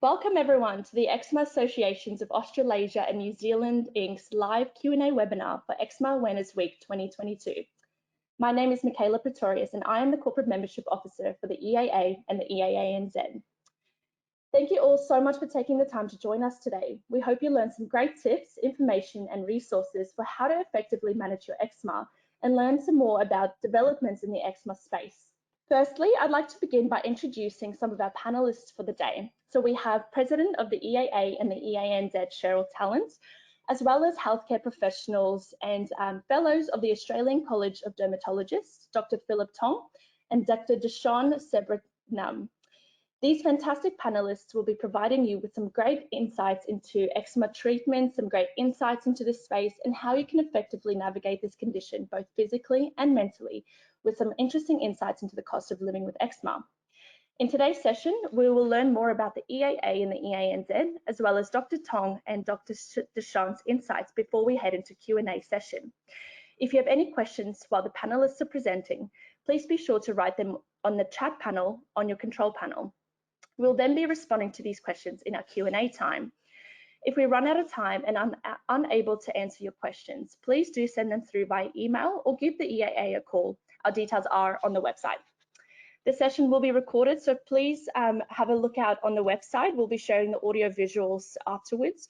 Welcome everyone to the Eczema Associations of Australasia and New Zealand Inc.'s live Q&A webinar for Eczema Awareness Week 2022. My name is Michaela Pretorius and I am the Corporate Membership Officer for the EAA and the EAANZ. Thank you all so much for taking the time to join us today. We hope you learned some great tips, information and resources for how to effectively manage your eczema and learn some more about developments in the eczema space. Firstly, I'd like to begin by introducing some of our panelists for the day. So we have President of the EAA and the EANZ, Cheryl Talent, as well as healthcare professionals and fellows of the Australian College of Dermatologists, Dr. Philip Tong and Dr. Deshawn Sebretnam. These fantastic panelists will be providing you with some great insights into eczema treatment, some great insights into this space and how you can effectively navigate this condition, both physically and mentally, with some interesting insights into the cost of living with eczema. In today's session, we will learn more about the EAA and the EANZ, as well as Dr. Tong and Dr. Deshawn's insights before we head into Q&A session. If you have any questions while the panelists are presenting, please be sure to write them on the chat panel on your control panel. We'll then be responding to these questions in our Q&A time. If we run out of time and I'm unable to answer your questions, please do send them through by email or give the EAA a call. Our details are on the website. The session will be recorded, so please have a look out on the website. We'll be sharing the audio visuals afterwards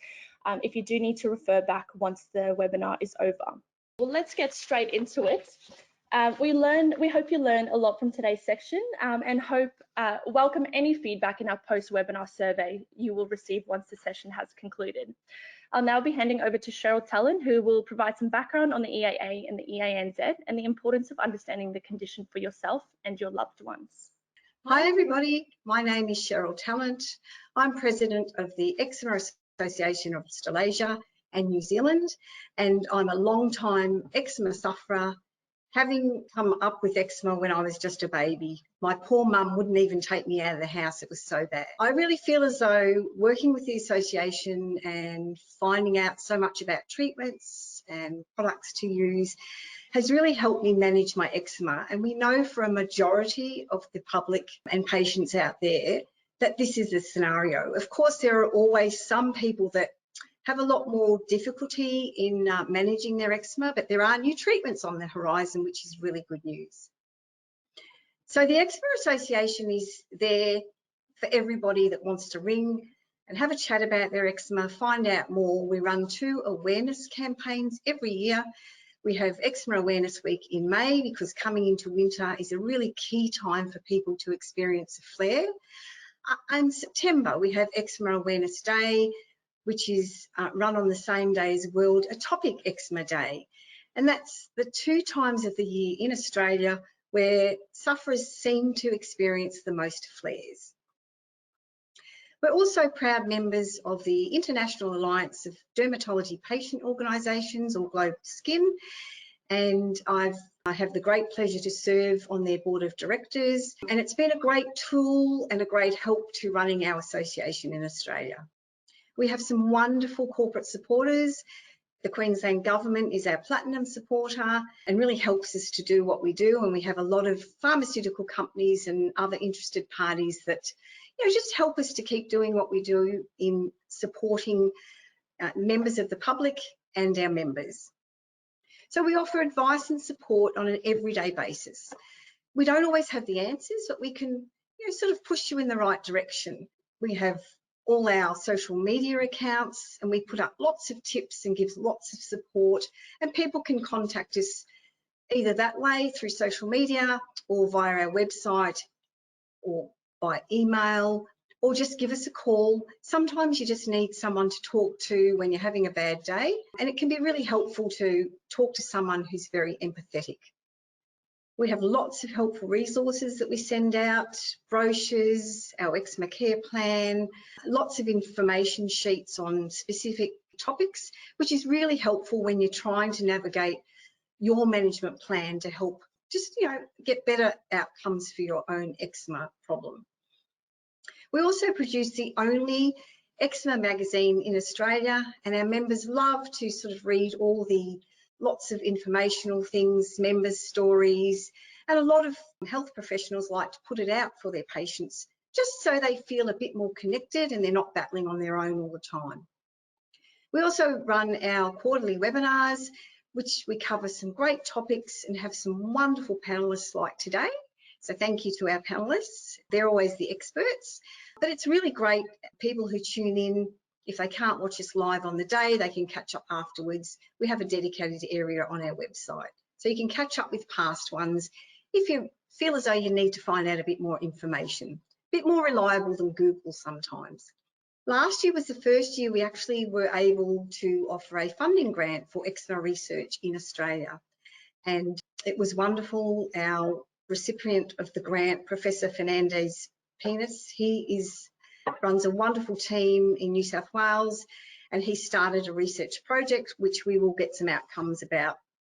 if you do need to refer back once the webinar is over. Well, let's get straight into it. We hope you learn a lot from today's section and welcome any feedback in our post-webinar survey you will receive once the session has concluded. I'll now be handing over to Cheryl Talent, who will provide some background on the EAA and the EANZ and the importance of understanding the condition for yourself and your loved ones. Hi everybody, my name is Cheryl Talent. I'm President of the Eczema Association of Australasia and New Zealand, and I'm a long-time eczema sufferer, having come up with eczema when I was just a baby. My poor mum wouldn't even take me out of the house, it was so bad. I really feel as though working with the association and finding out so much about treatments and products to use has really helped me manage my eczema. And we know for a majority of the public and patients out there that this is the scenario. Of course, there are always some people that have a lot more difficulty in managing their eczema, but there are new treatments on the horizon, which is really good news. So the Eczema Association is there for everybody that wants to ring and have a chat about their eczema, find out more. We run 2 awareness campaigns every year. We have Eczema Awareness Week in May because coming into winter is a really key time for people to experience a flare. In September, we have Eczema Awareness Day, which is run on the same day as World Atopic Eczema Day. And that's the 2 times of the year in Australia where sufferers seem to experience the most flares. We're also proud members of the International Alliance of Dermatology Patient Organisations, or Global Skin, and I have the great pleasure to serve on their board of directors, and it's been a great tool and a great help to running our association in Australia. We have some wonderful corporate supporters. The Queensland Government is our platinum supporter and really helps us to do what we do. And we have a lot of pharmaceutical companies and other interested parties that just help us to keep doing what we do in supporting members of the public and our members. So we offer advice and support on an everyday basis. We don't always have the answers, but we can sort of push you in the right direction. We have all our social media accounts and we put up lots of tips and give lots of support, and people can contact us either that way through social media or via our website or by email, or just give us a call. Sometimes you just need someone to talk to when you're having a bad day, and it can be really helpful to talk to someone who's very empathetic. We have lots of helpful resources that we send out, brochures, our eczema care plan, lots of information sheets on specific topics, which is really helpful when you're trying to navigate your management plan to help just, get better outcomes for your own eczema problem. We also produce the only eczema magazine in Australia, and our members love to sort of read all the lots of informational things, members' stories, and a lot of health professionals like to put it out for their patients just so they feel a bit more connected and they're not battling on their own all the time. We also run our quarterly webinars, which we cover some great topics and have some wonderful panelists like today. So thank you to our panelists. They're always the experts, but it's really great. People who tune in, if they can't watch us live on the day, they can catch up afterwards. We have a dedicated area on our website. So you can catch up with past ones if you feel as though you need to find out a bit more information, a bit more reliable than Google sometimes. Last year was the first year we actually were able to offer a funding grant for eczema research in Australia. And it was wonderful. Our recipient of the grant, Professor Fernandez Penis, he runs a wonderful team in New South Wales, and he started a research project which we will get some outcomes about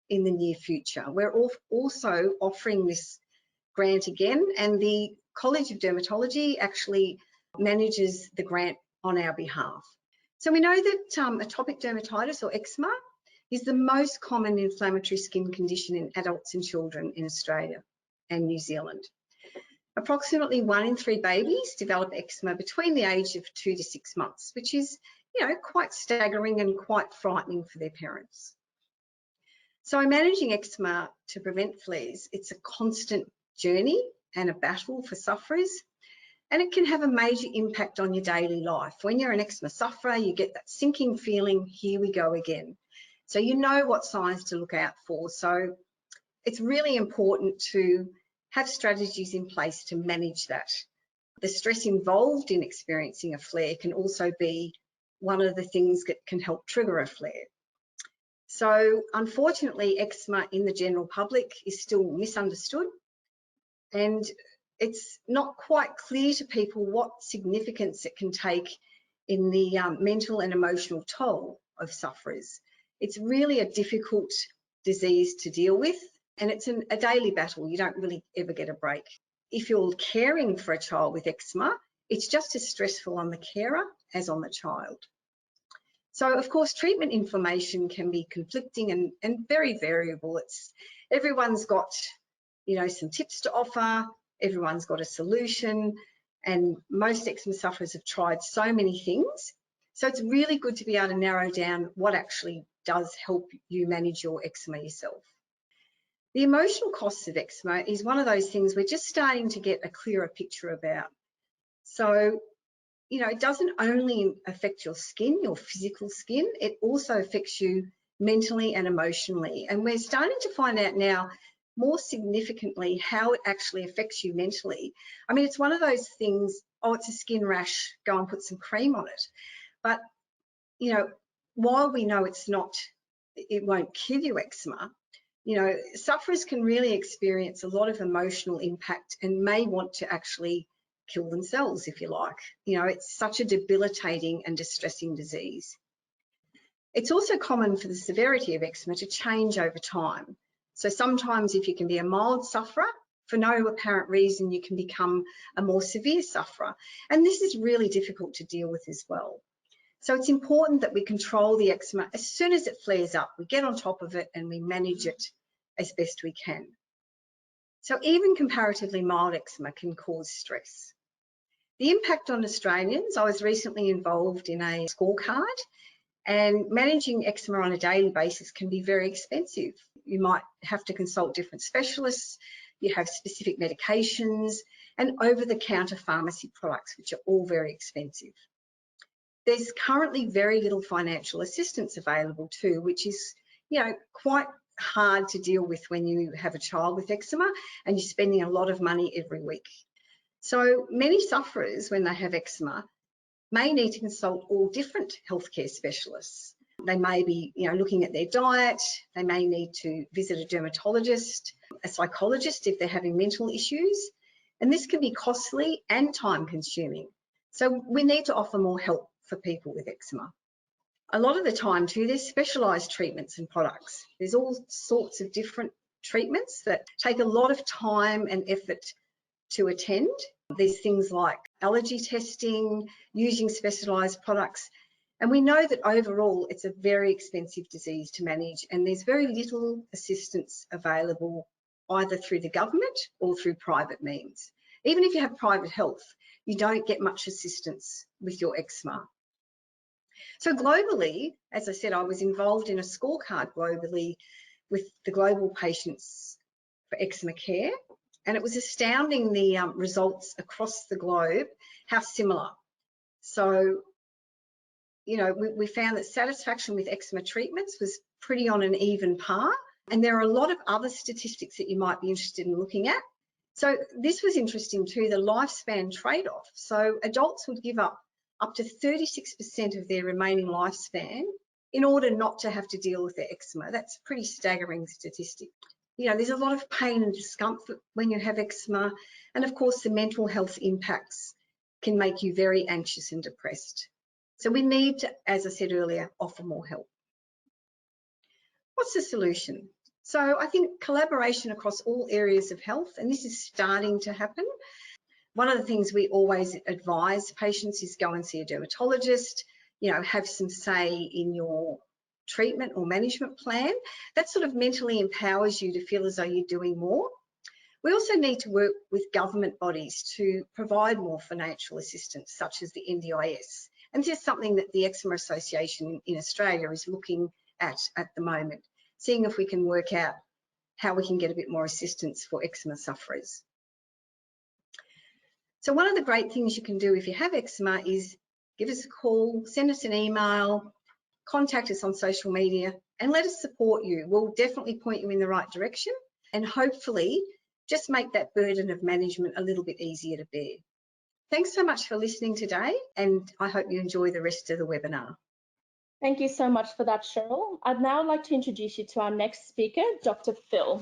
in the near future. We're also offering this grant again, and the College of Dermatology actually manages the grant on our behalf. So we know that atopic dermatitis or eczema is the most common inflammatory skin condition in adults and children in Australia and New Zealand. Approximately 1 in 3 babies develop eczema between the age of 2 to 6 months, which is, quite staggering and quite frightening for their parents. So managing eczema to prevent flares, it's a constant journey and a battle for sufferers, and it can have a major impact on your daily life. When you're an eczema sufferer, you get that sinking feeling, here we go again. So you know what signs to look out for. So it's really important to have strategies in place to manage that. The stress involved in experiencing a flare can also be one of the things that can help trigger a flare. So unfortunately, eczema in the general public is still misunderstood, and it's not quite clear to people what significance it can take in the mental and emotional toll of sufferers. It's really a difficult disease to deal with, and it's a daily battle. You don't really ever get a break. If you're caring for a child with eczema, it's just as stressful on the carer as on the child. So, of course, treatment information can be conflicting and very variable. Everyone's got, some tips to offer. Everyone's got a solution, and most eczema sufferers have tried so many things. So it's really good to be able to narrow down what actually does help you manage your eczema yourself. The emotional costs of eczema is one of those things we're just starting to get a clearer picture about. So, it doesn't only affect your skin, your physical skin, it also affects you mentally and emotionally. And we're starting to find out now more significantly how it actually affects you mentally. I mean, it's one of those things, oh, it's a skin rash, go and put some cream on it. But, while we know it won't kill you eczema, sufferers can really experience a lot of emotional impact and may want to actually kill themselves, if you like. It's such a debilitating and distressing disease. It's also common for the severity of eczema to change over time. So sometimes if you can be a mild sufferer, for no apparent reason, you can become a more severe sufferer. And this is really difficult to deal with as well. So it's important that we control the eczema as soon as it flares up. We get on top of it and we manage it as best we can. So even comparatively mild eczema can cause stress. The impact on Australians, I was recently involved in a scorecard, and managing eczema on a daily basis can be very expensive. You might have to consult different specialists, you have specific medications, and over-the-counter pharmacy products, which are all very expensive. There's currently very little financial assistance available too, which is, quite hard to deal with when you have a child with eczema and you're spending a lot of money every week. So many sufferers, when they have eczema, may need to consult all different healthcare specialists. They may be, looking at their diet. They may need to visit a dermatologist, a psychologist if they're having mental issues. And this can be costly and time consuming. So we need to offer more help for people with eczema. A lot of the time too, there's specialised treatments and products. There's all sorts of different treatments that take a lot of time and effort to attend. There's things like allergy testing, using specialised products. And we know that overall it's a very expensive disease to manage, and there's very little assistance available either through the government or through private means. Even if you have private health, you don't get much assistance with your eczema. So globally, as I said, I was involved in a scorecard globally with the global patients for eczema care, and it was astounding the results across the globe, how similar. So, you know, we found that satisfaction with eczema treatments was pretty on an even par, and there are a lot of other statistics that you might be interested in looking at. So this was interesting too, the lifespan trade-off. So adults would give up to 36% of their remaining lifespan in order not to have to deal with their eczema. That's a pretty staggering statistic. You know, there's a lot of pain and discomfort when you have eczema, and of course the mental health impacts can make you very anxious and depressed. So we need to, as I said earlier, offer more help. What's the solution? So I think collaboration across all areas of health, and this is starting to happen. One of the things we always advise patients is go and see a dermatologist, you know, have some say in your treatment or management plan. That sort of mentally empowers you to feel as though you're doing more. We also need to work with government bodies to provide more financial assistance, such as the NDIS. And this is something that the Eczema Association in Australia is looking at the moment, seeing if we can work out how we can get a bit more assistance for eczema sufferers. So one of the great things you can do if you have eczema is give us a call, send us an email, contact us on social media, and let us support you. We'll definitely point you in the right direction and hopefully just make that burden of management a little bit easier to bear. Thanks so much for listening today, and I hope you enjoy the rest of the webinar. Thank you so much for that, Cheryl. I'd now like to introduce you to our next speaker, Dr. Phil.